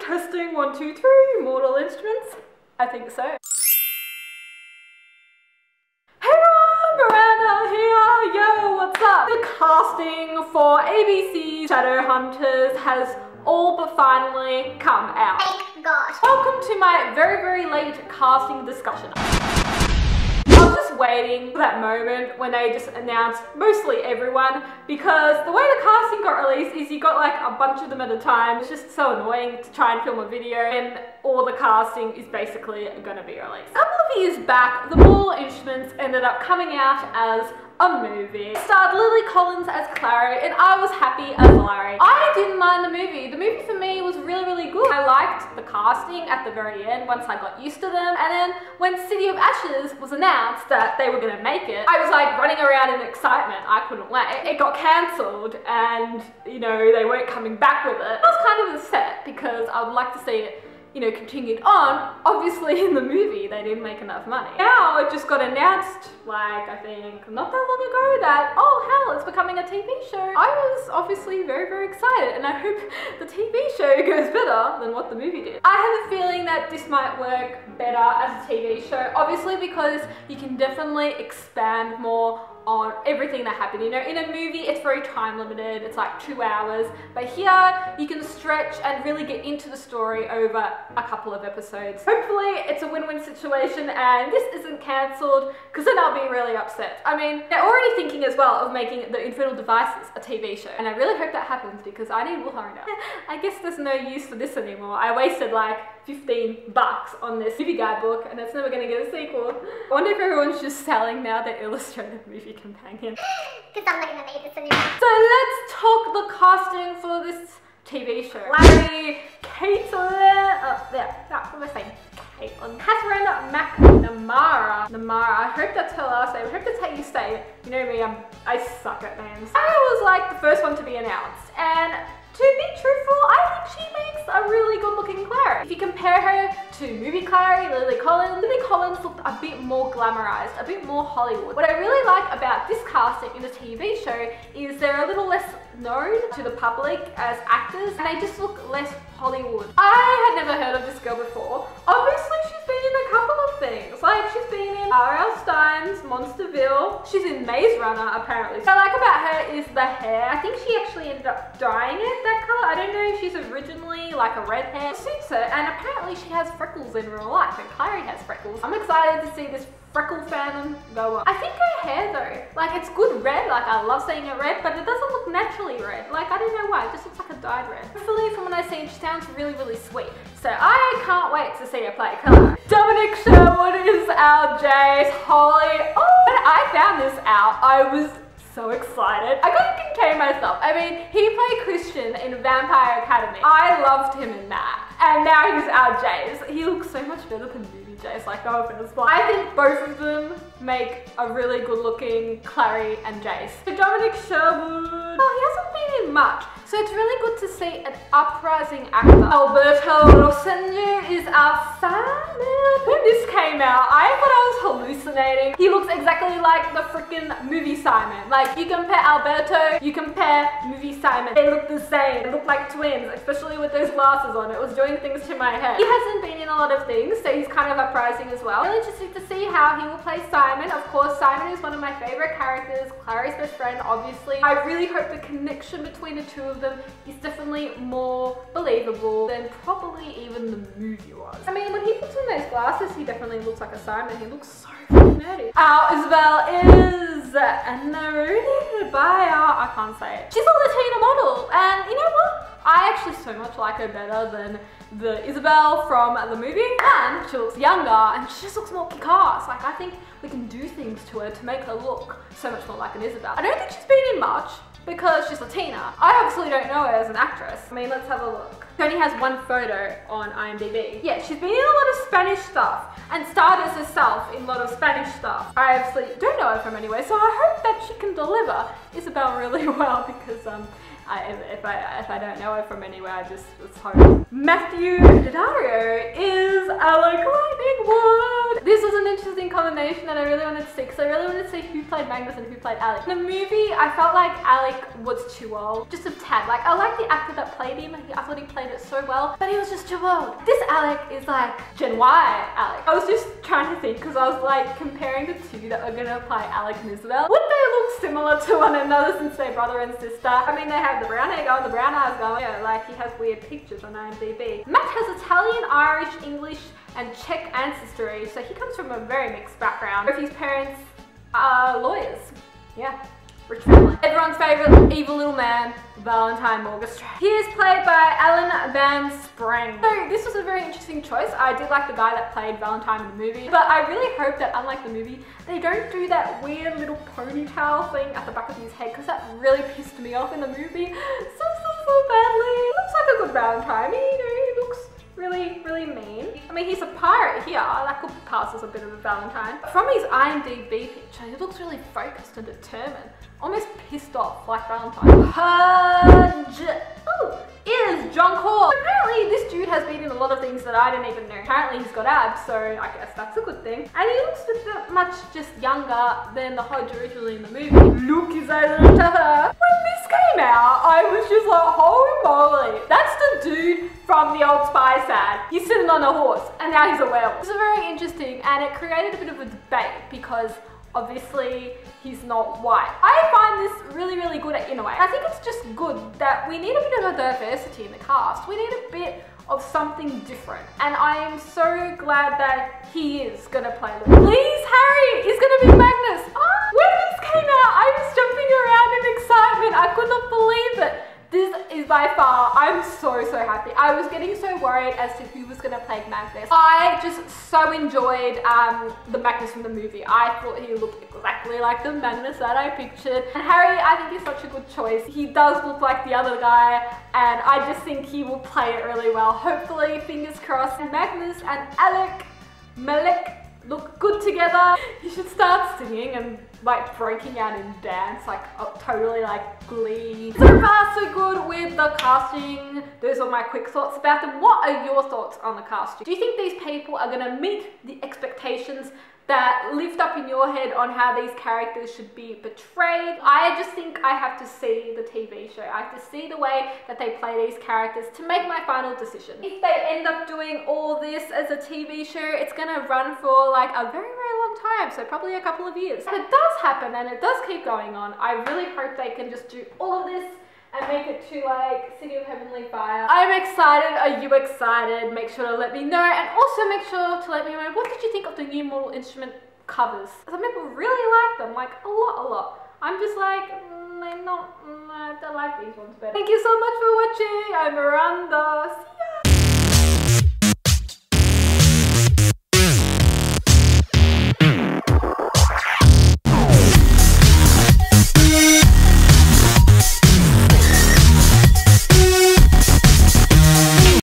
Testing 1, 2, 3. Mortal Instruments? I think so. Hey, Miranda here. Yo, what's up? The casting for ABC's Shadowhunters has all but finally come out. Thank God. Welcome to my very, very late casting discussion. I was just waiting for that moment when they just announced mostly everyone, because the way the casting got released is you got like a bunch of them at a time. It's just so annoying to try and film a video and all the casting is basically going to be released. A couple of years back, the Mortal Instruments ended up coming out as a movie. It starred Lily Collins as Clary and I was happy as Larry. I didn't mind the movie. The movie for me was really, really good. I liked the casting at the very end once I got used to them, and then when City of Ashes was announced that they were going to make it, I was like running around in excitement. I couldn't wait. It got cancelled and, you know, they weren't coming back with it. I was kind of upset because I would like to see it, you know, continued on. Obviously in the movie they didn't make enough money. Now it just got announced, like I think not that long ago, that oh hell, it's becoming a TV show. I was obviously very, very excited and I hope the TV show goes better than what the movie did. I have a feeling that this might work better as a TV show, obviously because you can definitely expand more on everything that happened. You know, in a movie it's very time limited, it's like 2 hours, but here you can stretch and really get into the story over a couple of episodes. Hopefully it's a win-win situation and this isn't cancelled, because then I'll be really upset. I mean, they're already thinking as well of making the Infernal Devices a TV show, and I really hope that happens because I need Will now. I guess there's no use for this anymore. I wasted like $15 on this movie guide book and it's never gonna get a sequel. I wonder if everyone's just selling now their illustrated movie companion. Because I'm not gonna make this anymore. So let's talk the casting for this TV show. Larry, Caitlin, what am I saying? Caitlin. Catherine McNamara. I hope that's her last name. I hope that's how you say it. You know me, I suck at names. I was like the first one to be announced, and to be truthful, I think she makes a really good looking Clary. If you compare her to movie Clary, Lily Collins looked a bit more glamorized, a bit more Hollywood. What I really like about this casting in the TV show is they're a little less known to the public as actors and they just look less Hollywood. I had never heard of this girl before. Obviously she's been in a couple of things, like she's been in R.L. Stein's Monsterville, she's in Maze Runner apparently. What I like about her is the hair. I think she actually ended up dyeing it that color. I don't know if she's originally like a red hair. It suits her, and apparently she has freckles in real life, and Clary has freckles. I'm excited to see this freckle fandom go on. I think her hair though, like it's good red, like I love seeing it red, but it doesn't look naturally red. Like I don't know why, it just looks like a dyed red. Hopefully from what I've seen, she sounds really, really sweet. So I can't wait to see her play Clary. Dominic Sherwood is our Jace. Holy, oh, when I found this out, I was so excited. I couldn't contain myself. I mean, he played Christian in Vampire Academy. I loved him in that. And now he's our Jace. He looks so much better than movie Jace, like no offense, but I think both of them make a really good looking Clary and Jace. So Dominic Sherwood, well, he hasn't been in much, so it's really good to see an uprising actor. Alberto Rosenju is our Simon. When this came out, I thought I was hallucinating. He looks exactly like the freaking movie Simon. Like you compare Alberto, you compare movie Simon, they look the same. They look like twins, especially with those glasses on. It was doing things to my head. He hasn't been in a lot of things, so he's kind of uprising as well. Really interesting to see how he will play Simon. Of course, Simon is one of my favorite characters, Clary's best friend, obviously. I really hope the connection between the two of them is definitely more believable than probably even the movie was. I mean, when he puts on those glasses, he definitely looks like a Simon. He looks so freaking nerdy. Our Isabel is narrated by I can't say it. She's a Latina model, and you know what? I actually so much like her better than the Isabel from the movie, and she looks younger and she just looks more kick-ass. Like I think we can do things to her to make her look so much more like an Isabel. I don't think she's been in much because she's Latina. I obviously don't know her as an actress. I mean, let's have a look. She only has one photo on IMDb. Yeah, she's been in a lot of Spanish stuff and starred as herself in a lot of Spanish stuff. I obviously don't know her from anywhere, so I hope that she can deliver Isabel really well because if I don't know her from anywhere, let's hope. Matthew Daddario is Alec Lightningwood. This was an interesting combination that I really wanted to see, because I really wanted to see who played Magnus and who played Alec. In the movie, I felt like Alec was too old, just a tad. Like, I like the actor that played him. I thought he played it so well, but he was just too old. This Alec is like Gen Y Alec. I was just trying to think, because I was like comparing the two that are gonna play Alec and Isabel. Would they look similar to one another since they're brother and sister? I mean, they have the brown hair going, the brown eyes going. Yeah, like he has weird pictures on IMDb. Matt has Italian, Irish, English, and Czech ancestry, so he comes from a very mixed background. Both his parents are lawyers. Yeah, rich family. Everyone's favourite evil little man, Valentine Morgenstern. He is played by Alan Van Sprang. So this was a very interesting choice. I did like the guy that played Valentine in the movie, but I really hope that, unlike the movie, they don't do that weird little ponytail thing at the back of his head, because that really pissed me off in the movie so badly. He looks like a good Valentine. He looks really mean. I mean, he's a pirate here. That could pass as a bit of a Valentine. From his IMDb picture, he looks really focused and determined. Almost pissed off like Valentine. Is John Call. Apparently this dude has been in a lot of things that I didn't even know. Apparently he's got abs, so I guess that's a good thing. And he looks a much just younger than the Hodge originally in the movie. Look, is a little tougher. When this came out, I was just like, holy moly. That's the dude from the old Spy Sad. He's sitting on a horse and now he's a werewolf. It's very interesting, and it created a bit of a debate because obviously he's not white. I find this really good in a way. I think it's just good that we need a bit of a diversity in the cast. We need a bit of something different, and I am so glad that he is gonna play Luke. Please, Harry is gonna be Magnus. When this came out, I was jumping around in excitement. I could not believe it. This is by far, I'm so happy. I was getting so worried as to who was gonna play Magnus. I just so enjoyed the Magnus from the movie. I thought he looked exactly like the Magnus that I pictured. And Harry, I think, is such a good choice. He does look like the other guy, and I just think he will play it really well. Hopefully, fingers crossed. Magnus and Malek look good together. You should start singing and like breaking out in dance, like totally like Glee. So far so good with the casting. Those are my quick thoughts about them. What are your thoughts on the casting? Do you think these people are gonna meet the expectations that lift up in your head on how these characters should be portrayed? I just think I have to see the TV show. I have to see the way that they play these characters to make my final decision. If they end up doing all this as a TV show, it's gonna run for like a very long time, so probably a couple of years. If it does happen and it does keep going on, I really hope they can just do all of this and make it to like City of Heavenly Fire. I'm excited. Are you excited? Make sure to let me know, and also make sure to let me know, what did you think of the new Mortal Instrument covers? Some people really like them, like a lot. I'm just like, I like these ones better. Thank you so much for watching. I'm Miranda.